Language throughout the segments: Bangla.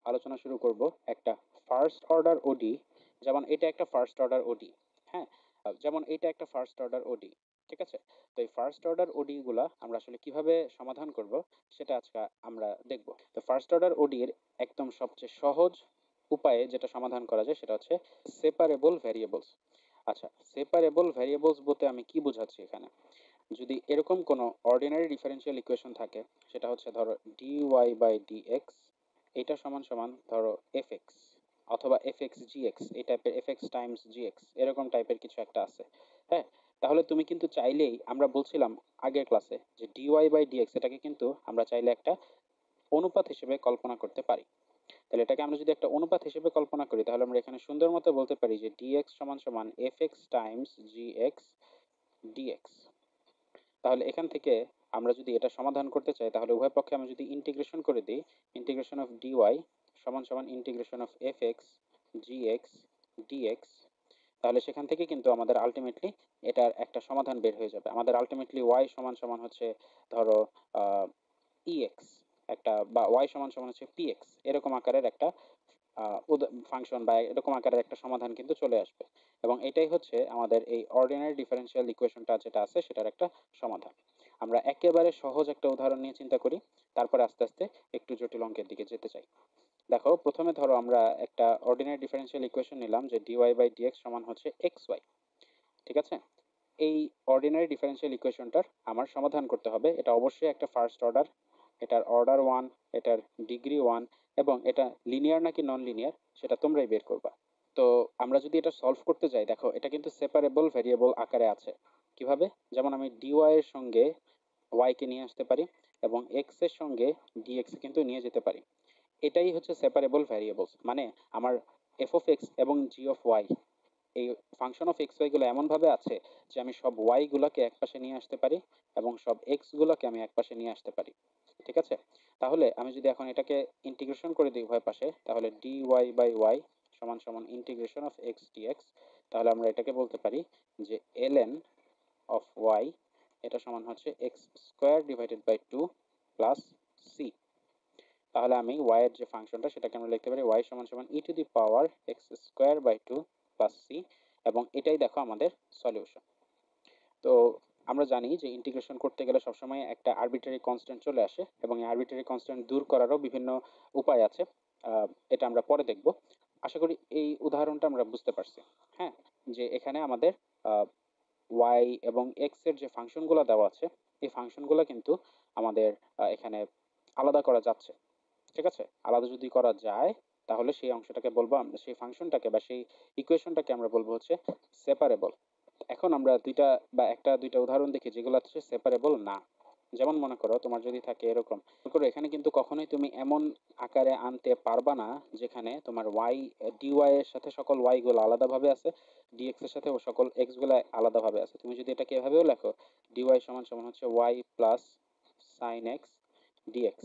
আলোচনা শুরু করব একটা ফার্স্ট অর্ডার ওডি। যেমন এটা একটা ফার্স্ট অর্ডার ওডি। হ্যাঁ, যেমন এটা একটা ফার্স্ট অর্ডার ওডি। ঠিক আছে? তো এই ফার্স্ট অর্ডার ওডি গুলা আমরা আসলে কিভাবে সমাধান করব সেটা আজকে আমরা দেখব। তো ফার্স্ট অর্ডার ওডি এর একদম সবচেয়ে সহজ উপায়ে যেটা সমাধান করা যায় সেটা হচ্ছে সেপারেবল ভ্যারিয়েবলস। আচ্ছা, সেপারেবল ভ্যারিয়েবলস বলতে আমি কি বোঝাচ্ছি এখানে? যদি এরকম কোনো অর্ডিনারি ডিফারেনশিয়াল ইকুয়েশন থাকে, সেটা হচ্ছে ধরো dy/dx, এটা সমান সমান ধরো fx অথবা fx/gx, এই টাইপের fx টাইমস gx, এরকম টাইপের কিছু একটা আছে। হ্যাঁ, তাহলে তুমি কিন্তু চাইলেই, আমরা বলছিলাম আগের ক্লাসে যে dy/dx এটাকে কিন্তু আমরা চাইলে একটা অনুপাত হিসেবে কল্পনা করতে পারি। তাহলে এটাকে আমরা যদি একটা অনুপাত হিসেবে কল্পনা করি, তাহলে আমরা এখানে সুন্দর মতো বলতে পারি যে dx সমান সমান fx টাইমস gx dx। তাহলে এখান থেকে আমরা যদি এটা সমাধান করতে চাই, তাহলে উভয় পক্ষে আমরা যদি ইন্টিগ্রেশন করে দিই, ইন্টিগ্রেশন অফ dy সমান সমান integration of fx gx dx, তাহলে সেখান থেকে কিন্তু আমাদের আলটিমেটলি এটার একটা সমাধান বের হয়ে যাবে। আমাদের আলটিমেটলি y সমান সমান হচ্ছে ধরো ex, একটা, বা y সমান সমান হচ্ছে px, এরকম আকারের একটা ফাংশন বা এরকম আকারের একটা সমাধান কিন্তু চলে আসবে। এবং এটাই হচ্ছে আমাদের এই অর্ডিনারি ডিফারেনশিয়াল ইকুয়েশনটা যেটা আছে সেটার একটা সমাধান। আমরা একেবারে সহজ একটা উদাহরণ নিয়ে চিন্তা করি, তারপরে আস্তে আস্তে একটু জটিল অঙ্কের দিকে যেতে চাই। দেখো, প্রথমে ধরো আমরা একটা অর্ডিনারি ডিফারেনশিয়াল ইকুয়েশন নিলাম যে dy/dx সমান হচ্ছে xy। ঠিক আছে? এই অর্ডিনারি ডিফারেনশিয়াল ইকুয়েশনটার আমার সমাধান করতে হবে। এটা অবশ্যই একটা ফার্স্ট অর্ডার, এটার অর্ডার 1, এটার ডিগ্রি 1, এবং এটা লিনিয়ার নাকি নন লিনিয়ার সেটা তোমরাই বের করবা। তো আমরা যদি এটা সলভ করতে যাই, দেখো এটা কিন্তু সেপারেবল ভেরিয়েবল আকারে আছে। কিভাবে? যেমন আমি dy এর সঙ্গে y কে নিয়ে আসতে পারি এবং x এর সঙ্গে dx কিন্তু নিয়ে যেতে পারি। এটাই হচ্ছে সেপারেবল ভ্যারিয়েবলস, মানে আমার f অফ x এবং g অফ y, এই ফাংশন অফ এক্স ওয়াই গুলো এমন ভাবে আছে যে আমি সব ওয়াই গুলোকে এক পাশে নিয়ে আসতে পারি এবং সব এক্স গুলোকে আমি এক পাশে নিয়ে আসতে পারি। ঠিক আছে? তাহলে আমি যদি এখন এটাকে ইন্টিগ্রেশন করে দিই উভয় পাশে, তাহলে dy/y সমান সমান ইন্টিগ্রেশন অফ x dx, তাহলে আমরা এটাকে বলতে পারি যে ln অফ y, এটা সমান হচ্ছে x square divided by 2 plus C. তাহলে আমি y এর যে ফাংশনটা সেটাকে আমরা লিখতে পারি y সমান সমান e to the power x square by 2 plus C, এবং এটাই দেখো আমাদের সলিউশন। তো আমরা জানি যে ইন্টিগ্রেশন করতে গেলে সবসময় একটা আরবিটারি কনস্ট্যান্ট চলে আসে, এবং এই আরবিটারি কনস্ট্যান্ট দূর করারও বিভিন্ন উপায় আছে। এটা আমরা পরে দেখব। আশা করি এই উদাহরণটা আমরা বুঝতে পারছি। হ্যাঁ, যে এখানে আমাদের y এবং x এর যে ফাংশনগুলো দেওয়া আছে, এই ফাংশনগুলো কিন্তু আমাদের এখানে আলাদা করা যাচ্ছে। ঠিক আছে? আলাদা যদি করা যায়, তাহলে সেই অংশটাকে বলবো আমরা, সেই ফাংশনটাকে বা সেই ইকুয়েশনটাকে আমরা বলবো হচ্ছে সেপারেবল। এখন আমরা দুইটা বা একটা দুইটা উদাহরণ দেখি যেগুলো হচ্ছে সেপারেবল না। যেমন মনে করো তোমার যদি থাকে এরকম, মনে করো এখানে কিন্তু কখনোই তুমি এমন আকারে আনতে পারবা না যেখানে তোমার y dy এর সাথে সকল y গুলো আলাদাভাবে আছে, dx এর সাথে সকল x গুলো আলাদাভাবে আছে। তুমি যদি এটাকে এভাবেও লেখো dy সমান সমান হচ্ছে y plus sin x dx,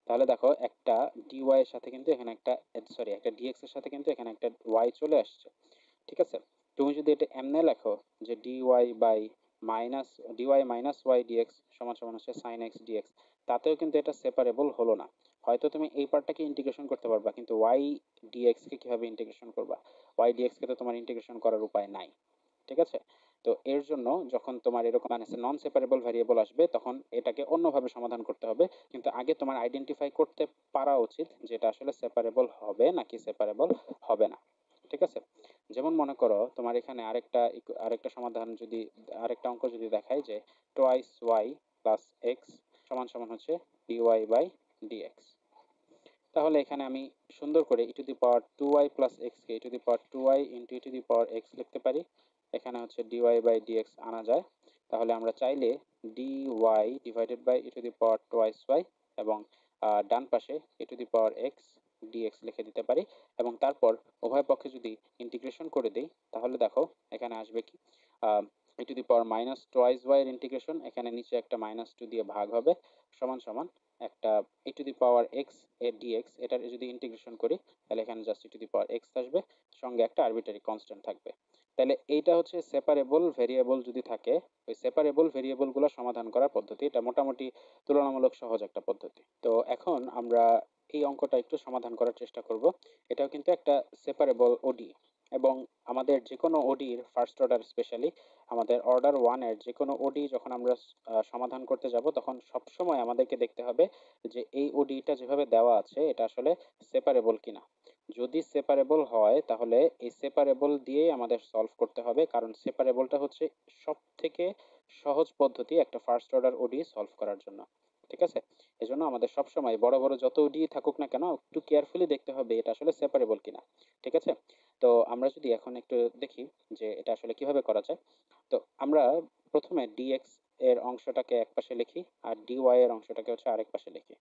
তাহলে দেখো একটা dy এর সাথে কিন্তু এখানে একটা, সরি, একটা dx এর সাথে কিন্তু এখানে একটা y চলে আসছে। ঠিক আছে? তুমি যদি এটা এমনে লেখো যে dy by minus dy minus y dx সমান সমান হচ্ছে sin x dx, তাতেও কিন্তু এটা সেপারেবল হলো না। হয়তো তুমি এই পার্টটাকে ইন্টিগ্রেশন করতে পারবা, কিন্তু y dx কে কিভাবে ইন্টিগ্রেশন করবা? y dx কে তো তোমার ইন্টিগ্রেশন করার উপায় নাই। ঠিক আছে? তো এর জন্য যখন তোমার এরকম মানে নন সেপারেবল ভ্যারিয়েবল আসবে, তখন এটাকে অন্যভাবে সমাধান করতে হবে। কিন্তু আগে তোমার আইডেন্টিফাই করতে পারা উচিত যে এটা আসলে সেপারেবল হবে নাকি সেপারেবল হবে না। ঠিক আছে? যেমন মনে করো তোমার এখানে আরেকটা সমাধান যদি, আরেকটা অঙ্ক যদি দেখাই যে টোয়াইস ওয়াই প্লাস এক্স সমান সমান হচ্ছে ডিওয়াই বাই ডিএক্স, তাহলে এখানে আমি সুন্দর করে e to the power two y plus x কে e to the power two y into e to the power x লিখতে পারি। এখানে হচ্ছে ডিওয়াই বাই ডিএক্স আনা যায়। তাহলে আমরা চাইলে dy divided by e to the power twice y এবং ডান পাশে e to the power x dx লিখে দিতে পারি। এবং তারপর উভয় পক্ষে যদি ইন্টিগ্রেশন করে দিই, তাহলে দেখো এখানে আসবে কি, e to the power minus twice y এর ইন্টিগ্রেশন, এখানে নিচে একটা মাইনাস টু দিয়ে ভাগ হবে, সমান সমান একটা ই টু দি পাওয়ার এক্স এর ডিএক্স, এটার যদি ইন্টিগ্রেশন করি তাহলে এখানে just E to the power x আসবে, সঙ্গে একটা আরবিটারি কনস্ট্যান্ট থাকবে। তাহলে এইটা হচ্ছে সেপারেবল ভেরিয়েবল যদি থাকে, ওই সেপারেবল ভেরিয়েবলগুলো সমাধান করার পদ্ধতি। এটা মোটামুটি তুলনামূলক সহজ একটা পদ্ধতি। তো এখন আমরা এই অঙ্কটা একটু সমাধান করার চেষ্টা করব। এটাও কিন্তু একটা সেপারেবল ওডি, এবং আমাদের যে কোনো ওডির ফার্স্ট অর্ডার, স্পেশালি আমাদের অর্ডার ওয়ানের যে কোনো ওডি যখন আমরা সমাধান করতে যাব, তখন সবসময় আমাদেরকে দেখতে হবে যে এই ওডিটা যেভাবে দেওয়া আছে এটা আসলে সেপারেবল কিনা। যদি সেপারেবল হয় তাহলে এই সেপারেবল দিয়েই আমাদের সলভ করতে হবে, কারণ সেপারেবলটা হচ্ছে সব থেকে সহজ পদ্ধতি একটা ফার্স্ট অর্ডার ওডি সলভ করার জন্য। ঠিক আছে? এজন্য আমাদের সবসময় বড় বড় যত ওডি থাকুক না কেন, একটু কেয়ারফুলি দেখতে হবে এটা আসলে সেপারেবল কিনা। ঠিক আছে? তো আমরা যদি এখন একটু দেখি যে এটা আসলে কিভাবে করা যায়। তো আমরা প্রথমে ডিএক্স এর অংশটাকে এক পাশে লিখি, আর ডিওয়াই এর অংশটাকে হচ্ছে আরেক পাশে লিখি।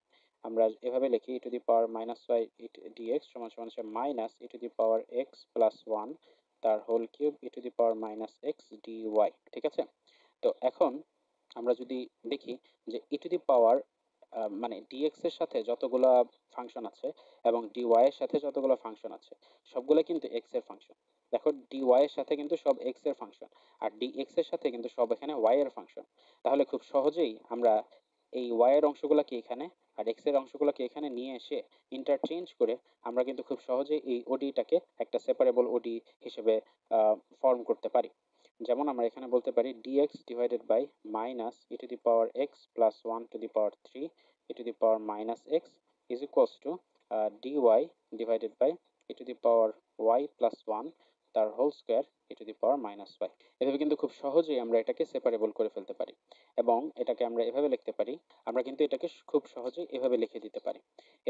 আমরা এভাবে লিখি e to the power minus y dx সমান সমান হচ্ছে minus e to the power x plus one তার whole cube e to the power minus x dy. ঠিক আছে? তো এখন আমরা যদি দেখি যে ই টু দি পাওয়ার মানে ডিএক্স এর সাথে যতগুলা ফাংশন আছে এবং ডিওয়াই এর সাথে যতগুলো ফাংশন আছে, সবগুলো কিন্তু এক্স এর ফাংশন। দেখো ডিওয়াই এর সাথে কিন্তু সব এক্স এর ফাংশন, আর ডিএক্স এর সাথে কিন্তু সব এখানে ওয়াই এর ফাংশন। তাহলে খুব সহজেই আমরা এই ওয়াই এর অংশগুলোকে এখানে আর এক্স এর অংশগুলোকে এখানে নিয়ে এসে ইন্টারচেঞ্জ করে আমরা কিন্তু খুব সহজেই এই ওডিটাকে একটা সেপারেবল ওডি হিসেবে ফর্ম করতে পারি। যেমন আমরা এখানে বলতে পারি dx divided by minus e to the power x plus one to the power three e to the power minus x is equals to dy divided by e to the power y plus one তার whole square e to the power minus y. এভাবে কিন্তু খুব সহজেই আমরা এটাকে সেপারেবল করে ফেলতে পারি, এবং এটাকে আমরা এভাবে লিখতে পারি। আমরা কিন্তু এটাকে খুব সহজেই এভাবে লিখে দিতে পারি।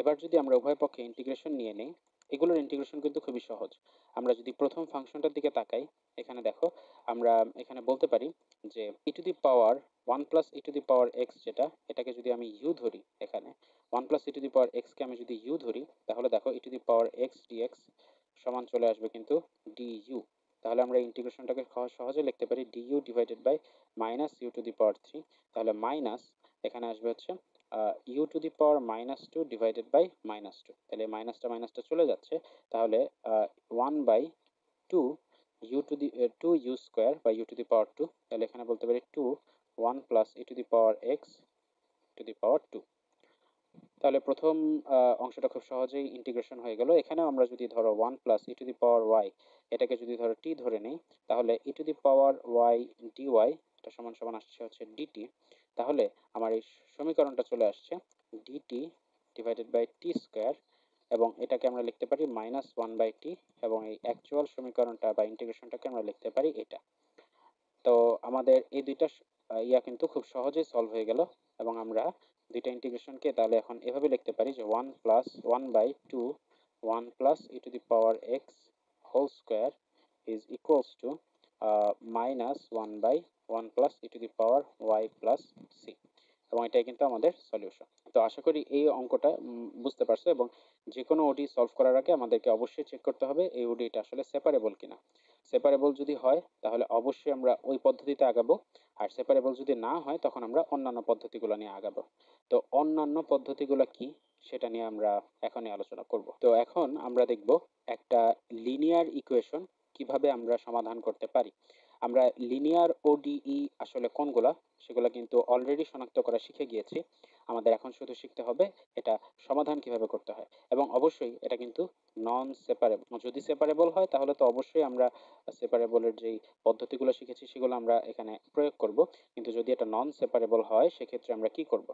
এবার যদি আমরা উভয় পক্ষে ইন্টিগ্রেশন নিয়ে নিই, এগুলোর ইন্টিগ্রেশন কিন্তু খুবই সহজ। আমরা যদি প্রথম ফাংশনটার দিকে তাকাই, এখানে দেখো আমরা এখানে বলতে পারি যে e to the power one plus e to the power x, যেটা এটাকে যদি আমি ইউ ধরি, এখানে one plus e to the power এক্সকে আমি যদি ইউ ধরি, তাহলে দেখো e to the power x dx সমান চলে আসবে কিন্তু ডিইউ। তাহলে আমরা ইন্টিগ্রেশনটাকে সহজে লিখতে পারি du divided by minus u to the power three. তাহলে মাইনাস এখানে আসবে হচ্ছে u to the power minus two divided by minus two. তাহলে মাইনাসটা মাইনাসটা চলে যাচ্ছে। তাহলে one by two u to the two u square বা u to the power two. তাহলে এখানে বলতে পারি two one plus e to the power x to the power two. তাহলে প্রথম অংশটা খুব সহজেই ইন্টিগ্রেশন হয়ে গেল। এখানেও আমরা যদি ধরো one plus e to the power y, এটাকে যদি ধরো টি ধরে নিই, তাহলে e to the power y dy এটা সমান সমান আসছে হচ্ছে ডিটি। তাহলে আমার এই সমীকরণটা চলে আসছে d t divided by t square, এবং এটাকে আমরা লিখতে পারি মাইনাস ওয়ান বাই টি, এবং এই অ্যাকচুয়াল সমীকরণটা বা ইন্টিগ্রেশনটাকে আমরা লিখতে পারি এটা। তো আমাদের এই দুইটা ইয়া কিন্তু খুব সহজেই সলভ হয়ে গেল, এবং আমরা দুইটা ইন্টিগ্রেশনকে তাহলে এখন এভাবে লিখতে পারি যে one plus one by two one plus e to the power x whole square is equals to minus one by one plus e to the power y plus C, এবং এটাই কিন্তু আমাদের সলিউশন। তো আশা করি এই অঙ্কটা বুঝতে পারছো, এবং যে কোনো ওডি সলভ করার আগে আমাদেরকে অবশ্যই চেক করতে হবে এই ওডিটা আসলে সেপারেবল কিনা। সেপারেবল যদি হয় তাহলে অবশ্যই আমরা ওই পদ্ধতিতে আগাবো, আর সেপারেবল যদি না হয় তখন আমরা অন্যান্য পদ্ধতিগুলো নিয়ে আগাবো। তো অন্যান্য পদ্ধতিগুলো কি সেটা নিয়ে আমরা এখনই আলোচনা করব। তো এখন আমরা দেখব একটা লিনিয়ার ইকুয়েশন কিভাবে আমরা সমাধান করতে পারি। আমরা লিনিয়ার ওডিই আসলে কোনগুলা সেগুলো কিন্তু অলরেডি শনাক্ত করা শিখে গিয়েছি। আমাদের এখন শুধু শিখতে হবে এটা সমাধান কিভাবে করতে হয়, এবং অবশ্যই এটা কিন্তু নন সেপারেবল। যদি সেপারেবল হয় তাহলে তো অবশ্যই আমরা সেপারেবলের যেই পদ্ধতিগুলো শিখেছি সেগুলো আমরা এখানে প্রয়োগ করব, কিন্তু যদি এটা নন সেপারেবল হয় সেক্ষেত্রে আমরা কি করব।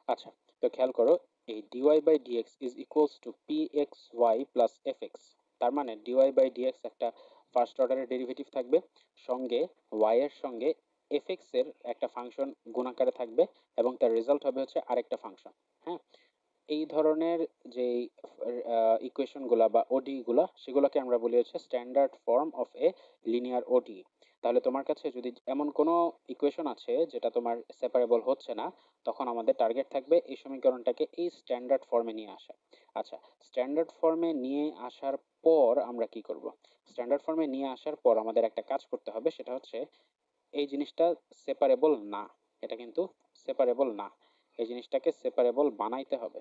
আচ্ছা, তো খেয়াল করো, এই dy by dx is equals to pxy plus fx। তার মানে dy বাই dx একটা ফার্স্ট অর্ডারের ডেরিভেটিভ থাকবে, সঙ্গে y এর সঙ্গে fx এর একটা ফাংশন গুণাকারে থাকবে, এবং তার রেজাল্ট হবে হচ্ছে আরেকটা ফাংশন। হ্যাঁ, এই ধরনের যে ইকুয়েশন গুলা বা ওডি গুলা সেগুলোকে আমরা বলি হচ্ছে standard form of a linear ODE. তাহলে তোমার কাছে যদি এমন কোনো ইকুয়েশন আছে যেটা তোমার সেপারেবল হচ্ছে না, তখন আমাদের টার্গেট থাকবে এই সমীকরণটাকে এই স্ট্যান্ডার্ড ফর্মে নিয়ে আসা। আচ্ছা, স্ট্যান্ডার্ড ফর্মে নিয়ে আসার পর আমরা কি করব? স্ট্যান্ডার্ড ফর্মে নিয়ে আসার পর আমাদের একটা কাজ করতে হবে, সেটা হচ্ছে এই জিনিসটা সেপারেবল না, এটা কিন্তু সেপারেবল না, এই জিনিসটাকে সেপারেবল বানাইতে হবে।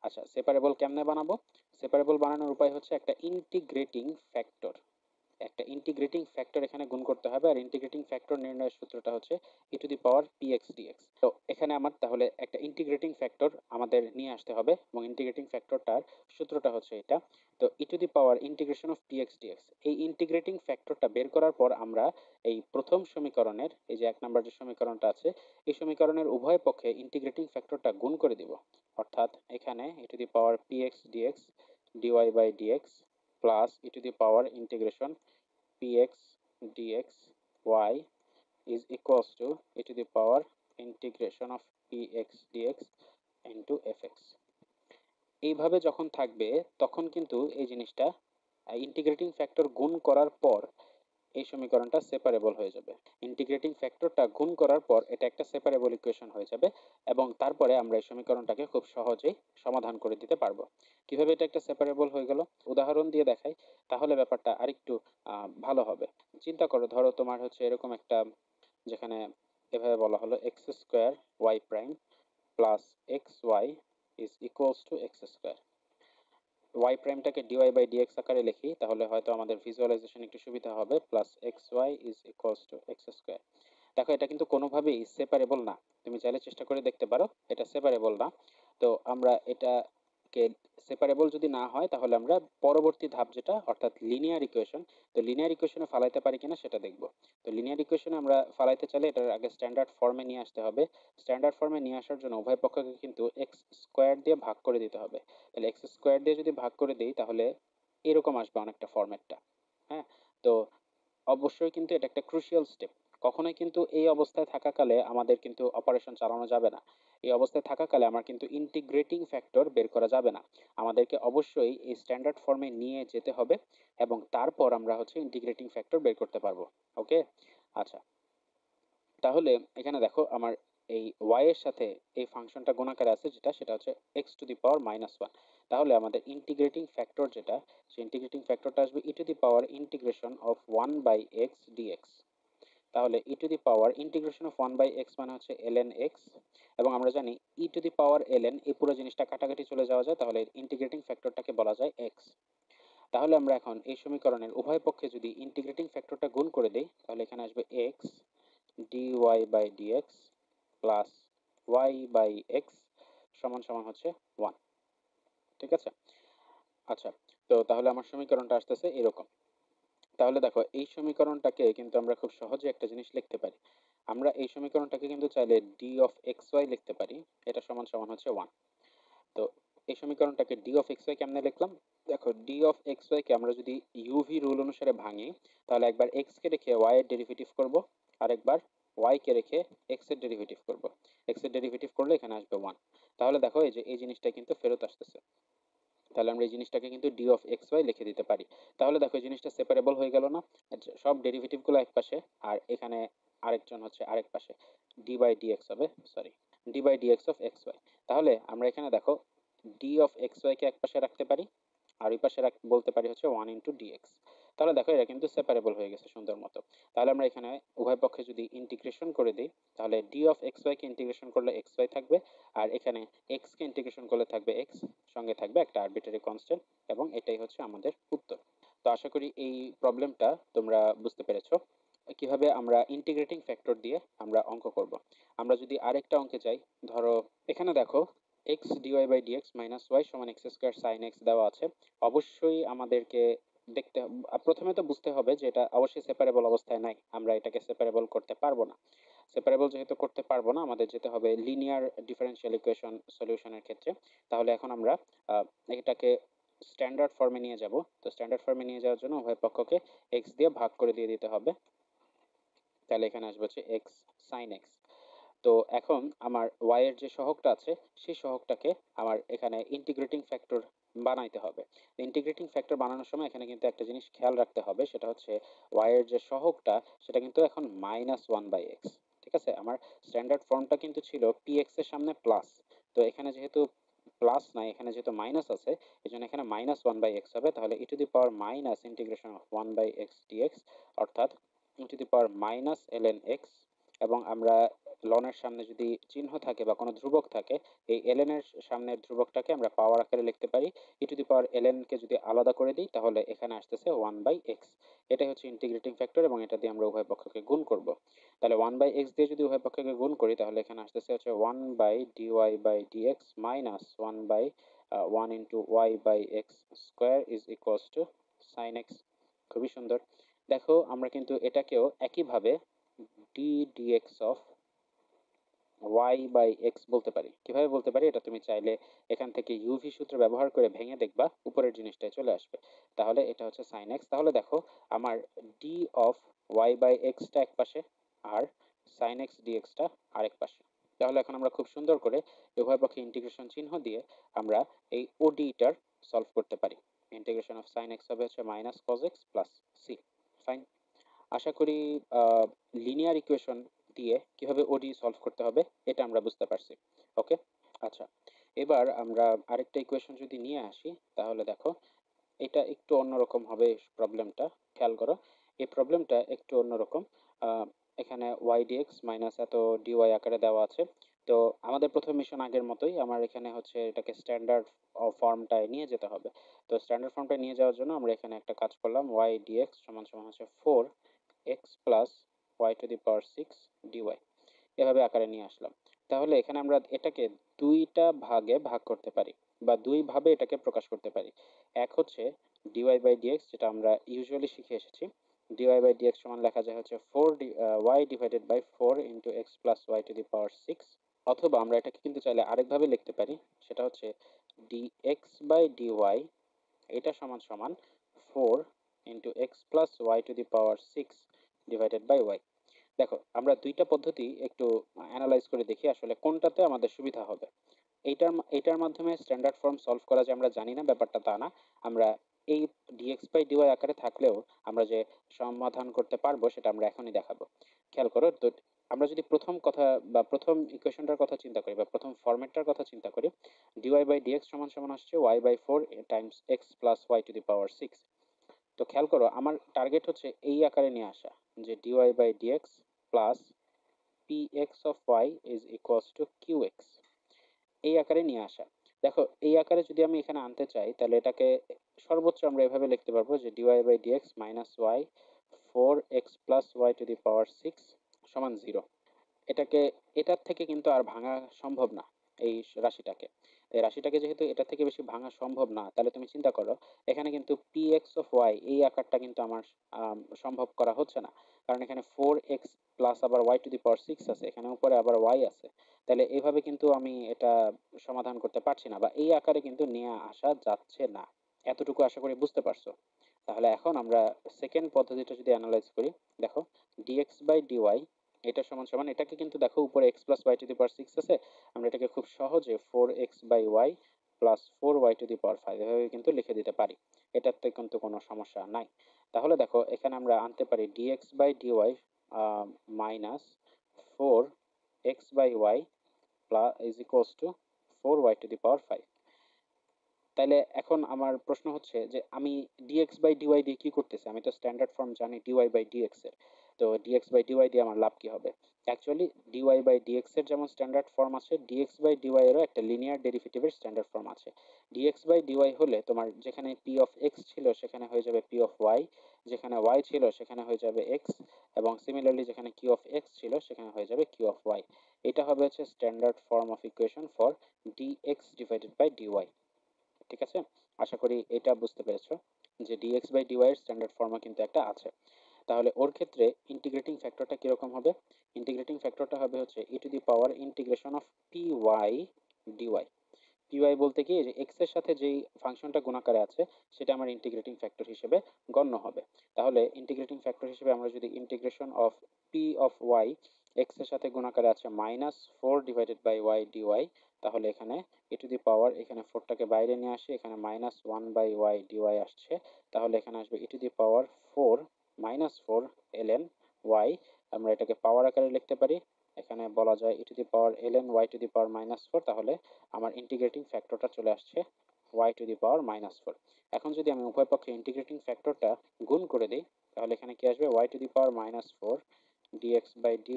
আচ্ছা, সেপারেবল কেমনে বানাবো? সেপারেবল বানানোর উপায় হচ্ছে একটা ইন্টিগ্রেটিং ফ্যাক্টর। একটা ইন্টিগ্রেটিং ফ্যাক্টর এখানে গুণ করতে হবে, আর ইন্টিগ্রেটিং ফ্যাক্টর নির্ণয়ের সূত্রটা হচ্ছে e two the power px dx। তো এখানে আমার তাহলে একটা ইন্টিগ্রেটিং ফ্যাক্টর আমাদের নিয়ে আসতে হবে, এবং ইন্টিগ্রেটিং ফ্যাক্টরটার সূত্রটা হচ্ছে এটা। তো e two the power integration of px dx, এই ইন্টিগ্রেটিং ফ্যাক্টরটা বের করার পর আমরা এই প্রথম সমীকরণের এই যে 1 নম্বর যে সমীকরণটা আছে, এই সমীকরণের উভয় পক্ষে ইন্টিগ্রেটিং ফ্যাক্টরটা গুণ করে দিব। অর্থাৎ এখানে e two the power px dx dy by dx plus e to the power integration px dx y is equals to e to the power integration of px dx into fx। এইভাবে যখন থাকবে তখন কিন্তু এই জিনিসটা ইন্টিগ্রেটিং ফ্যাক্টর গুণ করার পর এই সমীকরণটা সেপারেবল হয়ে যাবে। ইন্টিগ্রেটিং ফ্যাক্টরটা গুণ করার পর এটা একটা সেপারেবল ইকুয়েশন হয়ে যাবে, এবং তারপরে আমরা এই সমীকরণটাকে খুব সহজেই সমাধান করে দিতে পারবো। কিভাবে এটা একটা সেপারেবল হয়ে গেল উদাহরণ দিয়ে দেখাই, তাহলে ব্যাপারটা আরেকটু ভালো হবে। চিন্তা করো, ধরো তোমার হচ্ছে এরকম একটা, যেখানে এভাবে বলা হলো x square y prime plus x y is equals to x square. Y প্রাইমটাকে ডিওয়াই বাই ডিএক্স আকারে লিখি, তাহলে হয়তো আমাদের ভিজুয়ালাইজেশন একটু সুবিধা হবে। Plus x y is equals to x square. দেখো এটা কিন্তু কোনোভাবেই সেপারেবল না, তুমি চাইলে চেষ্টা করে দেখতে পারো, এটা সেপারেবল না। তো আমরা এটাকে সেপারেবল যদি না হয় তাহলে আমরা পরবর্তী ধাপ যেটা, অর্থাৎ লিনিয়ার ইকুয়েশন, তো লিনিয়ার ইকুয়েশনে ফালাইতে পারি কিনা সেটা দেখব। তো লিনিয়ার ইকুয়েশনে আমরা ফালাইতে চাইলে এটার আগে স্ট্যান্ডার্ড ফর্মে নিয়ে আসতে হবে। স্ট্যান্ডার্ড ফর্মে নিয়ে আসার জন্য উভয় পক্ষকে কিন্তু এক্স স্কোয়ার দিয়ে ভাগ করে দিতে হবে। তাহলে এক্স স্কোয়ার দিয়ে যদি ভাগ করে দিই তাহলে এরকম আসবে অনেকটা ফরম্যাটটা। হ্যাঁ, তো অবশ্যই কিন্তু এটা একটা ক্রুশিয়াল স্টেপ। কখনোই কিন্তু এই অবস্থায় থাকাকালে আমাদের কিন্তু অপারেশন চালানো যাবে না। এই অবস্থায় থাকাকালে আমার কিন্তু ইন্টিগ্রেটিং ফ্যাক্টর বের করা যাবে না। আমাদেরকে অবশ্যই এই স্ট্যান্ডার্ড ফর্মে নিয়ে যেতে হবে, এবং তারপর আমরা হচ্ছে ইন্টিগ্রেটিং ফ্যাক্টর বের করতে পারবো। ওকে, আচ্ছা, তাহলে এখানে দেখো আমার এই y এর সাথে এই ফাংশনটা গুণাকারে আছে যেটা, সেটা হচ্ছে x to the power minus one. তাহলে আমাদের ইন্টিগ্রেটিং ফ্যাক্টর যেটা, সেই ইন্টিগ্রেটিং ফ্যাক্টরটা আসবে e to the power integration of one by x dx. তাহলে e to the power integration of one by x মানে হচ্ছে ln এক্স, এবং আমরা জানি ই টু দি পাওয়ার ln, এই পুরো জিনিসটা কাটাকাটি চলে যাওয়া যায়, তাহলে ইন্টিগ্রেটিং ফ্যাক্টরটাকে বলা যায় এক্স। তাহলে আমরা এখন এই সমীকরণের উভয় পক্ষে যদি ইন্টিগ্রেটিং ফ্যাক্টরটা গুণ করে দিই, তাহলে এখানে আসবে x dy by dx plus y by x সমান সমান হচ্ছে 1। ঠিক আছে, আচ্ছা, তো তাহলে আমার সমীকরণটা আসতেছে এরকম। তাহলে দেখো এই সমীকরণটাকে কিন্তু আমরা খুব সহজে একটা জিনিস লিখতে পারি। আমরা এই সমীকরণটাকে কিন্তু চাইলে d of xy লিখতে পারি, এটা সমান সমান হচ্ছে 1। তো এই সমীকরণটাকে d of xy কেমনে লিখলাম, দেখো d of xy কে আমরা যদি ইউভি রুল অনুসারে ভাঙি, তাহলে একবার x কে রেখে y এর ডেরিভেটিভ করব, আর একবার y কে রেখে x এর ডেরিভেটিভ করব। x এর ডেরিভেটিভ করলে এখানে আসবে 1। তাহলে দেখো এই যে এই জিনিসটা কিন্তু ফেরত আসতেছে। তাহলে আমরা এই জিনিসটাকে কিন্তু d of xy লিখে দিতে পারি। তাহলে দেখো এই জিনিসটা সেপারেবল হয়ে গেল না, সব ডেরিভেটিভ গুলো এক পাশে, আর এখানে আরেকজন হচ্ছে আরেক পাশে, d by dx হবে, sorry, d by dx of xy। তাহলে আমরা এখানে দেখো d of xy কে এক পাশে রাখতে পারি, আর ওই পাশে বলতে পারি হচ্ছে 1 into dx। তাহলে দেখো এটা কিন্তু সেপারেবল হয়ে গেছে সুন্দর মতো। তাহলে আমরা এখানে উভয় পক্ষে যদি ইন্টিগ্রেশন করে দিই, তাহলে d of xy K integration করলে xy থাকবে, আর এখানে x কে ইন্টিগ্রেশন করলে থাকবে x, সঙ্গে থাকবে একটা আরবিটারি কনস্ট্যান্ট, এবং এটাই হচ্ছে আমাদের উত্তর। তো আশা করি এই প্রবলেমটা তোমরা বুঝতে পেরেছো কিভাবে আমরা ইন্টিগ্রেটিং ফ্যাক্টর দিয়ে আমরা অঙ্ক করব। আমরা যদি আরেকটা অঙ্কে যাই, ধরো এখানে দেখো x dy by dx minus y সমান x স্কয়ার sin x দেওয়া আছে। অবশ্যই আমাদেরকে দেখতে প্রথমে তো বুঝতে হবে যে এটা অবশ্যই সেপারেবল অবস্থায় নাই, আমরা এটাকে সেপারেবল করতে পারবো না। সেপারেবল যেহেতু করতে পারবো না, আমাদের যেতে হবে লিনিয়ার ডিফারেনশিয়াল ইকুয়েশন সলিউশনের ক্ষেত্রে। তাহলে এখন আমরা এটাকে স্ট্যান্ডার্ড ফর্মে নিয়ে যাব। তো স্ট্যান্ডার্ড ফর্মে নিয়ে যাওয়ার জন্য উভয় পক্ষকে x দিয়ে ভাগ করে দিয়ে দিতে হবে। তাহলে এখানে আসবে হচ্ছে x sin x। তো এখন আমার y এর যে সহগটা আছে, সেই সহগটাকে আমার এখানে ইন্টিগ্রেটিং ফ্যাক্টর বানাইতে হবে। ইন্টিগ্রেটিং ফ্যাক্টর বানানোর সময় এখানে কিন্তু একটা জিনিস খেয়াল রাখতে হবে, সেটা হচ্ছে y এর যে সহগটা সেটা কিন্তু এখন মাইনাস ওয়ান বাই এক্স। ঠিক আছে, আমার স্ট্যান্ডার্ড ফর্মটা কিন্তু ছিল px এর সামনে প্লাস, তো এখানে যেহেতু প্লাস নাই, এখানে যেহেতু মাইনাস আছে, এই জন্য এখানে মাইনাস ওয়ান বাই এক্স হবে। তাহলে e to the power minus integration of one by x dx, অর্থাৎ e to the power minus ln x এবং আমরা লনের সামনে যদি চিহ্ন থাকে বা কোনো ধ্রুবক থাকে, এই ln এর সামনের ধ্রুবকটাকে আমরা পাওয়ার আকারে লিখতে পারি। e two the power ln কে যদি আলাদা করে দিই তাহলে এখানে আসতেছে 1/x। এটাই হচ্ছে ইন্টিগ্রেটিং ফ্যাক্টর এবং এটা দিয়ে আমরা উভয় পক্ষকে গুণ করব। তাহলে 1/x দিয়ে যদি উভয় পক্ষকে গুণ করি তাহলে এখানে আসতেছে হচ্ছে 1/dy/dx minus 1 into y/x square is equals two sin x। খুবই সুন্দর। দেখো আমরা কিন্তু এটাকেও একইভাবে d/dx অফ y/x বলতে পারি। কিভাবে বলতে পারি এটা তুমি চাইলে এখান থেকে ইউভি সূত্র ব্যবহার করে ভেঙে দেখবা, উপরের জিনিসটাই চলে আসবে। তাহলে এটা হচ্ছে sin x। তাহলে দেখো আমার d অফ y/x টা এক পাশে আর sin x dx টা আরেক পাশে। তাহলে এখন আমরা খুব সুন্দর করে উভয় পক্ষে ইন্টিগ্রেশন চিহ্ন দিয়ে আমরা এই ওডিটার সলভ করতে পারি। ইন্টিগ্রেশন অফ sin x হবে হচ্ছে minus cos x plus c। Fine. আশা করি লিনিয়ার ইকুয়েশন দিয়ে কিভাবে ওডি সলভ করতে হবে এটা আমরা বুঝতে পারছি। ওকে, আচ্ছা, এবার আমরা আরেকটা ইকুয়েশন যদি নিয়ে আসি তাহলে দেখো এটা একটু অন্যরকম হবে প্রবলেমটা। খেয়াল করো, এই প্রবলেমটা একটু অন্যরকম। এখানে y dx মাইনাস এত dy আকারে দেওয়া আছে। তো আমাদের প্রথম মিশন আগের মতোই, আমার এখানে হচ্ছে এটাকে স্ট্যান্ডার্ড ফর্মটায় নিয়ে যেতে হবে। তো স্ট্যান্ডার্ড ফর্মটায় নিয়ে যাওয়ার জন্য আমরা এখানে একটা কাজ করলাম, y dx সমান সমান হচ্ছে 4x plus y to the power 6 dy, এভাবে আকারে নিয়ে আসলাম। তাহলে এখানে আমরা এটাকে দুইটা ভাগে ভাগ করতে পারি বা দুই ভাবে এটাকে প্রকাশ করতে পারি। এক হচ্ছে dy বাই dx, যেটা আমরা ইউজুয়ালি শিখে এসেছি। dy বাই dx সমান লেখা যায় হচ্ছে y divided by 4 into x plus y to the power 6। অথবা আমরা এটাকে কিন্তু চাইলে আরেকভাবে লিখতে পারি, সেটা হচ্ছে dx বাই dy এটা সমান সমান 4 into x plus y to the power 6 divided by y. দেখো আমরা দুইটা পদ্ধতি একটু অ্যানালাইজ করে দেখি আসলে কোনটাতে আমাদের সুবিধা হবে। এইটার মাধ্যমে স্ট্যান্ডার্ড ফর্ম সলভ করা যে আমরা জানি না ব্যাপারটা তা না। আমরা এই dx বাই dy আকারে থাকলেও আমরা যে সমাধান করতে পারবো সেটা আমরা এখনই দেখাবো। খেয়াল করো তো, আমরা যদি প্রথম কথা বা প্রথম ইকুয়েশনটার কথা চিন্তা করি বা প্রথম ফরম্যাটটার কথা চিন্তা করি, dy বাই dx সমান সমান আসছে y by 4 times x plus y to the power 6। তো খেয়াল করো আমার টার্গেট হচ্ছে এই আকারে নিয়ে আসা, যে dy by dx plus px of y is equals to qx, এই আকারে নিয়ে আসা। দেখো এই আকারে যদি আমি এখানে আনতে চাই তাহলে এটাকে সর্বোচ্চ আমরা এভাবে লিখতে পারবো যে dy by dx minus y 4x plus y to the power 6 সমান 0। এটাকে এটার থেকে কিন্তু আর ভাঙা সম্ভব না এই রাশিটাকে। এই রাশিটাকে যেহেতু এটার থেকে বেশি ভাঙা সম্ভব না, তাহলে তুমি চিন্তা করো এখানে কিন্তু px of y এই আকারটা কিন্তু আমার সম্ভব করা হচ্ছে না। কারণ এখানে 4x প্লাস আবার y টু দি পাওয়ার 6 আছে, এখানে উপরে আবার y আছে। তাহলে এইভাবে কিন্তু আমি এটা সমাধান করতে পারছি না বা এই আকারে কিন্তু নিয়ে আসা যাচ্ছে না। এতটুকু আশা করি বুঝতে পারছো। তাহলে এখন আমরা সেকেন্ড পদ্ধতিটা যদি অ্যানালাইজ করি, দেখো dx বাই dy এটা সমান সমান, এটাকে কিন্তু দেখো উপরে x plus y to the power 6 আছে, আমরা এটাকে খুব সহজে 4x by y plus 4y to the power 5 এভাবে কিন্তু লিখে দিতে পারি। এটাতে কিন্তু কোনো সমস্যা নাই। তাহলে দেখো এখানে আমরা আনতে পারি dx by dy minus 4x by y plus is equals to 4y to the power 5। তাইলে এখন আমার প্রশ্ন হচ্ছে যে আমি dx বাই dy দিয়ে কি করতেছি? আমি তো স্ট্যান্ডার্ড ফর্ম জানি dy বাই dx এর। তো dx বাই dy দিয়ে আমার লাভ কি হবে? অ্যাকচুয়ালি dy বাই dx এর যেমন স্ট্যান্ডার্ড ফর্ম আছে, dx বাই dy এরও একটা লিনিয়ার ডেরিভেটিভের স্ট্যান্ডার্ড ফর্ম আছে। dx বাই dy হলে তোমার যেখানে p অফ x ছিল সেখানে হয়ে যাবে p অফ y, যেখানে y ছিল সেখানে হয়ে যাবে x, এবং সিমিলারলি যেখানে q অফ x ছিল সেখানে হয়ে যাবে q অফ y। এটা হবে হচ্ছে standard form of equation for dx divided by dy। ঠিক আছে, আশা করি এটা বুঝতে পেরেছো যে dx বাই dy এর স্ট্যান্ডার্ড ফর্মও কিন্তু একটা আছে। তাহলে ওর ক্ষেত্রে ইন্টিগ্রেটিং ফ্যাক্টরটা কিরকম হবে? ইন্টিগ্রেটিং ফ্যাক্টরটা হবে হচ্ছে e two the power integration of py dy। py বলতে কি, যে x এর সাথে যেই ফাংশনটা গুণাকারে আছে সেটা আমার ইন্টিগ্রেটিং ফ্যাক্টর হিসেবে গণ্য হবে। তাহলে ইন্টিগ্রেটিং ফ্যাক্টর হিসেবে আমরা যদি integration of p of y x এর সাথে গুণাকারে আছে minus 4 divided by y dy, তাহলে এখানে e টু দি পাওয়ার এখানে 4টাকে বাইরে নিয়ে আসি, এখানে মাইনাস 1 বাই y dy আসছে। তাহলে এখানে আসবে e two the power 4 minus 4 ln y। আমরা এটাকে পাওয়ার আকারে লিখতে পারি, এখানে বলা যায় e two the power ln y to the power minus 4। তাহলে আমার ইন্টিগ্রেটিং ফ্যাক্টরটা চলে আসছে y to the power minus 4। এখন যদি আমি উভয় পক্ষে ইন্টিগ্রেটিং ফ্যাক্টরটা গুণ করে দিই তাহলে এখানে কি আসবে y to the power minus 4 dx by dy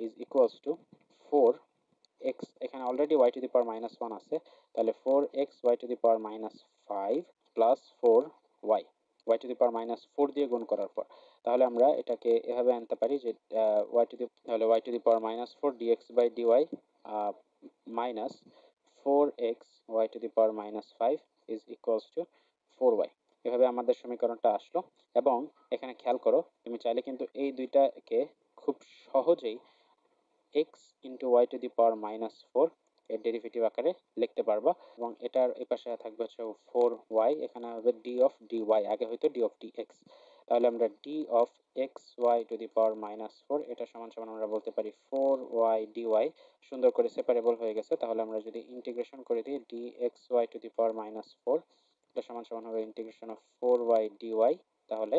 is equals to 4x, এখানে already y to the power minus 1 আছে, তাহলে 4x y to the power minus 5 plus 4y, y to the power minus 4 দিয়ে গুণ করার পর, তাহলে আমরা এটাকে এভাবে আনতে পারি যে y to the power minus 4 dx by dy minus 4x y to the power minus 5 is equals to 4y। এভাবে আমাদের সমীকরণটা আসলো। এবং এখানে খেয়াল করো, তুমি চাইলে কিন্তু এই দুইটাকে খুব সহজেই x into y to the power minus 4 এর ডেরিভেটিভ আকারে লিখতে পারবা, এবং এটার এই পাশে থাকবে হচ্ছে 4y, এখানে হবে d অফ dy, আগে হয়তো d অফ dx, তাহলে আমরা d of xy two the power minus 4 এটা সমান সমান আমরা বলতে পারি 4y dy, সুন্দর করে সেপারেবল হয়ে গেছে। তাহলে আমরা যদি ইন্টিগ্রেশন করে দিই dxy two the power minus 4, এটা সমান সমান হবে ইন্টিগ্রেশন অফ 4y dy, তাহলে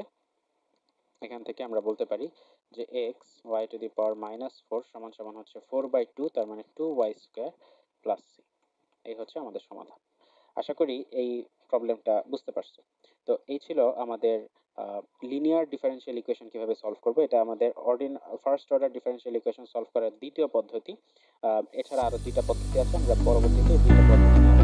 এখান থেকে আমরা বলতে পারি যে x y to the power minus 4 সমান সমান হচ্ছে 4/2, তার মানে 2y স্কোয়ার প্লাস c। এই হচ্ছে আমাদের সমাধান। আশা করি এই প্রবলেমটা বুঝতে পারছো। তো এই ছিল আমাদের লিনিয়ার ডিফারেনশিয়াল ইকুয়েশন কিভাবে সলভ করব, এটা আমাদের first order differential equation solve করার দ্বিতীয় পদ্ধতি। এছাড়া আরো দুইটা পদ্ধতি আছে, আমরা পরবর্তীতে দুইটা পদ্ধতি নিয়ে